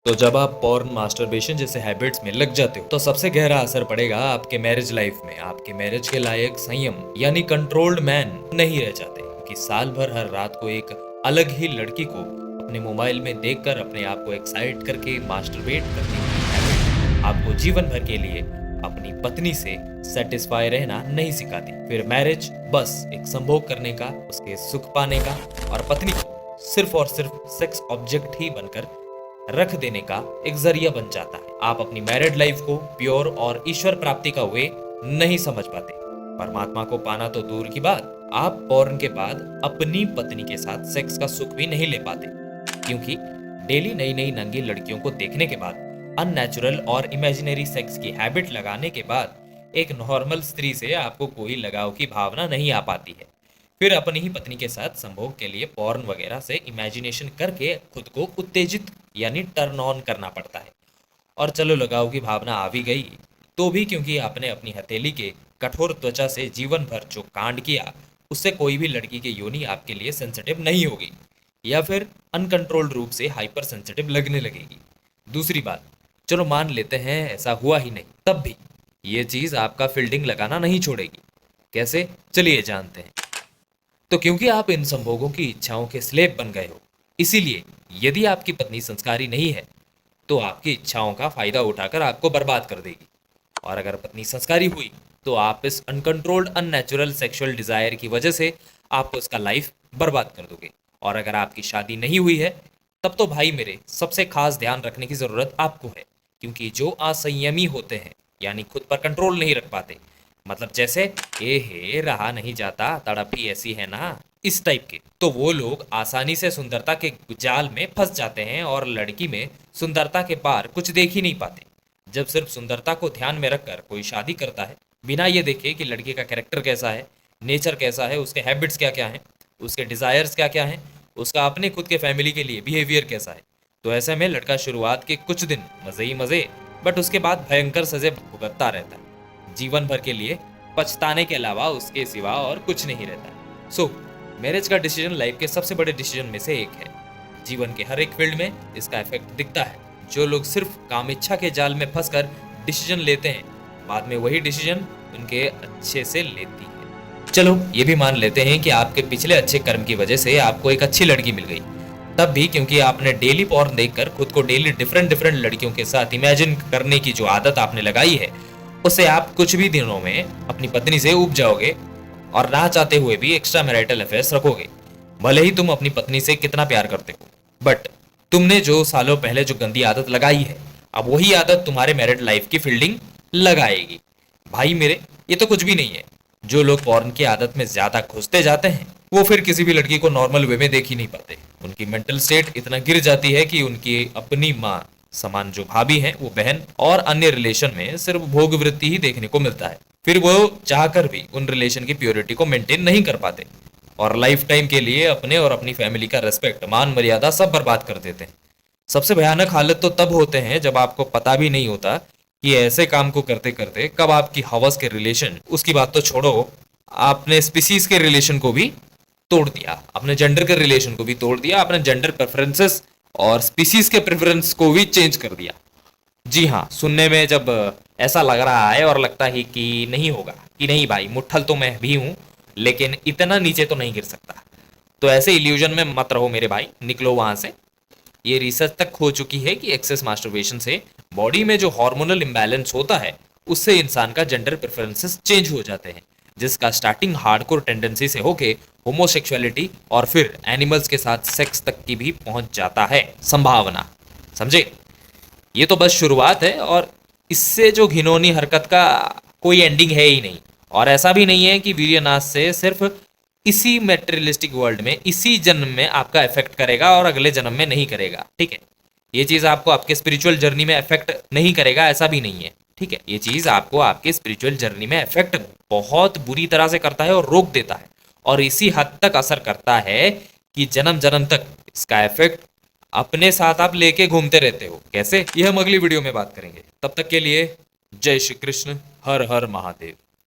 तो जब आप पॉर्न मास्टरबेशन जैसे हैबिट्स में लग जाते हो तो सबसे गहरा असर पड़ेगा आपके मैरिज लाइफ में। आपके मैरिज के लायक संयम यानी कंट्रोल्ड मैन नहीं रह जाते, क्योंकि साल भर हर रात को एक अलग ही लड़की को अपने मोबाइल में देखकर अपने आप को एक्साइट करके मास्टरबेट करने की हैबिट आपको जीवन भर के लिए अपनी पत्नी से सेटिस्फाई रहना नहीं सिखाती। फिर मैरिज बस एक संभोग करने का, उसके सुख पाने का और पत्नी को सिर्फ और सिर्फ सेक्स ऑब्जेक्ट ही बनकर रख देने का एक जरिया बन जाता है। आप अपनी मैरिड लाइफ को प्योर और ईश्वर प्राप्ति का वे नहीं समझ पाते। परमात्मा को पाना तो दूर की बात, आप पॉर्न के बाद अपनी पत्नी के साथ सेक्स का सुख भी नहीं ले पाते, क्योंकि डेली नई नई नंगी लड़कियों को देखने के बाद, अननेचुरल और इमेजिनरी सेक्स की हैबिट लगाने के बाद एक नॉर्मल स्त्री से आपको कोई लगाव की भावना नहीं आ पाती है। फिर अपनी ही पत्नी के साथ संभोग के लिए पॉर्न वगैरह से इमेजिनेशन करके खुद को उत्तेजित यानी टर्न ऑन करना पड़ता है। और चलो लगाव की भावना आ भी गई तो भी, क्योंकि आपने अपनी हथेली के कठोर त्वचा से जीवन भर जो कांड किया, उससे कोई भी लड़की की योनि आपके लिए सेंसिटिव नहीं होगी, या फिर अनकंट्रोल्ड रूप से हाइपर सेंसिटिव लगने लगेगी। दूसरी बात, चलो मान लेते हैं ऐसा हुआ ही नहीं, तब भी ये चीज आपका फील्डिंग लगाना नहीं छोड़ेगी। कैसे, चलिए जानते हैं। तो क्योंकि आप इन संभोगों की इच्छाओं के स्लेब बन गए हो, इसीलिए यदि आपकी पत्नी संस्कारी नहीं है तो आपकी इच्छाओं का फायदा उठाकर आपको बर्बाद कर देगी, और अगर पत्नी संस्कारी हुई तो आप इस अनकंट्रोल्ड अननेचुरल सेक्सुअल डिजायर की वजह से आप उसका लाइफ बर्बाद कर दोगे। और अगर आपकी शादी नहीं हुई है तब तो भाई मेरे सबसे खास ध्यान रखने की जरूरत आपको है, क्योंकि जो असंयमी होते हैं यानी खुद पर कंट्रोल नहीं रख पाते, मतलब जैसे ए हे रहा नहीं जाता, तड़प ही ऐसी है ना, इस टाइप के, तो वो लोग आसानी से सुंदरता के जाल में फंस जाते हैं और लड़की में सुंदरता के पार कुछ देख ही नहीं पाते। जब सिर्फ सुंदरता को ध्यान में रखकर कोई शादी करता है, बिना ये देखे कि लड़की का कैरेक्टर कैसा है, नेचर कैसा है, उसके हैबिट्स क्या क्या हैं, उसके डिजायर्स क्या क्या हैं, उसका अपने खुद के फैमिली के लिए बिहेवियर कैसा है, तो ऐसे में लड़का शुरुआत के कुछ दिन मजे ही मजे, बट उसके बाद भयंकर सजे भुगतता रहता है। जीवन भर के लिए पछताने के अलावा उसके सिवा और कुछ नहीं रहता। सो मैरिज का डिसीजन लाइफ के सबसे बड़े डिसीजन में से एक है। जीवन के हर एक फील्ड में इसका इफेक्ट दिखता है। जो लोग सिर्फ काम इच्छा के जाल में फंसकर डिसीजन लेते हैं, बाद में वही डिसीजन उनके अच्छे से लेती है। चलो ये भी मान लेते हैं कि आपके पिछले अच्छे कर्म की वजह से आपको एक अच्छी लड़की मिल गई, तब भी क्योंकि आपने डेली पॉर्न देखकर खुद को डेली डिफरेंट डिफरेंट लड़कियों के साथ इमेजिन करने की जो आदत आपने लगाई है, उससे आप कुछ भी दिनों में अपनी पत्नी से ऊब जाओगे और ना चाहते हुए भी एक्स्ट्रा मैरिटल अफेयर्स रखोगे। भले ही तुम अपनी पत्नी से कितना प्यार करते हो, बट तुमने जो सालों पहले जो गंदी आदत लगाई है, अब वही आदत तुम्हारे मैरिड लाइफ की फील्डिंग लगाएगी। भाई मेरे, ये तो कुछ भी नहीं है। जो लोग पॉर्न की आदत में ज्यादा घुसते जाते हैं, वो फिर किसी भी लड़की को नॉर्मल वे में देख ही नहीं पाते। उनकी मेंटल स्टेट इतना गिर जाती है कि उनकी अपनी माँ समान जो भाभी हैं, वो बहन और अन्य रिलेशन में सिर्फ भोग वृत्ति ही देखने को मिलता है। फिर वो चाहकर भी उन रिलेशन की प्योरिटी को मेंटेन नहीं कर पाते और लाइफ टाइम के लिए अपने और अपनी फैमिली का रेस्पेक्ट, मान मर्यादा सब बर्बाद कर देते हैं। सबसे भयानक हालत तो तब होते हैं जब आपको पता भी नहीं होता कि ऐसे काम को करते करते कब आपकी हवस के रिलेशन, उसकी बात तो छोड़ो, आपने स्पीसीज के रिलेशन को भी तोड़ दिया, अपने जेंडर के रिलेशन को भी तोड़ दिया, अपने जेंडर प्रेफरेंसेस और स्पीसीज के प्रेफरेंस को भी चेंज कर दिया। जी हाँ, सुनने में जब ऐसा लग रहा है और लगता ही कि नहीं होगा, कि नहीं भाई मुट्ठल तो मैं भी हूं, लेकिन इतना नीचे तो नहीं गिर सकता, तो ऐसे इल्यूजन में मत रहो मेरे भाई, निकलो वहां से। ये रिसर्च तक हो चुकी है कि एक्सेस मास्टरबेशन से बॉडी में जो हार्मोनल इम्बैलेंस होता है, उससे इंसान का जेंडर प्रेफरेंसेस चेंज हो जाते हैं, जिसका स्टार्टिंग हार्डकोर टेंडेंसी से होके होमोसेक्सुअलिटी और फिर एनिमल्स के साथ सेक्स तक की भी पहुंच जाता है संभावना। समझे? ये तो बस शुरुआत है और इससे जो घिनौनी हरकत का कोई एंडिंग है ही नहीं। और ऐसा भी नहीं है कि वीर्यनाश से सिर्फ इसी मेटेरियलिस्टिक वर्ल्ड में, इसी जन्म में आपका इफेक्ट करेगा और अगले जन्म में नहीं करेगा। ठीक है, ये चीज आपको आपके स्पिरिचुअल जर्नी में इफेक्ट नहीं करेगा, ऐसा भी नहीं है। ठीक है, ये चीज आपको आपके स्पिरिचुअल जर्नी में इफेक्ट बहुत बुरी तरह से करता है और रोक देता है, और इसी हद तक असर करता है कि जन्म जन्म तक इसका इफेक्ट अपने साथ आप लेके घूमते रहते हो। कैसे, ये हम अगली वीडियो में बात करेंगे। तब तक के लिए जय श्री कृष्ण, हर हर महादेव।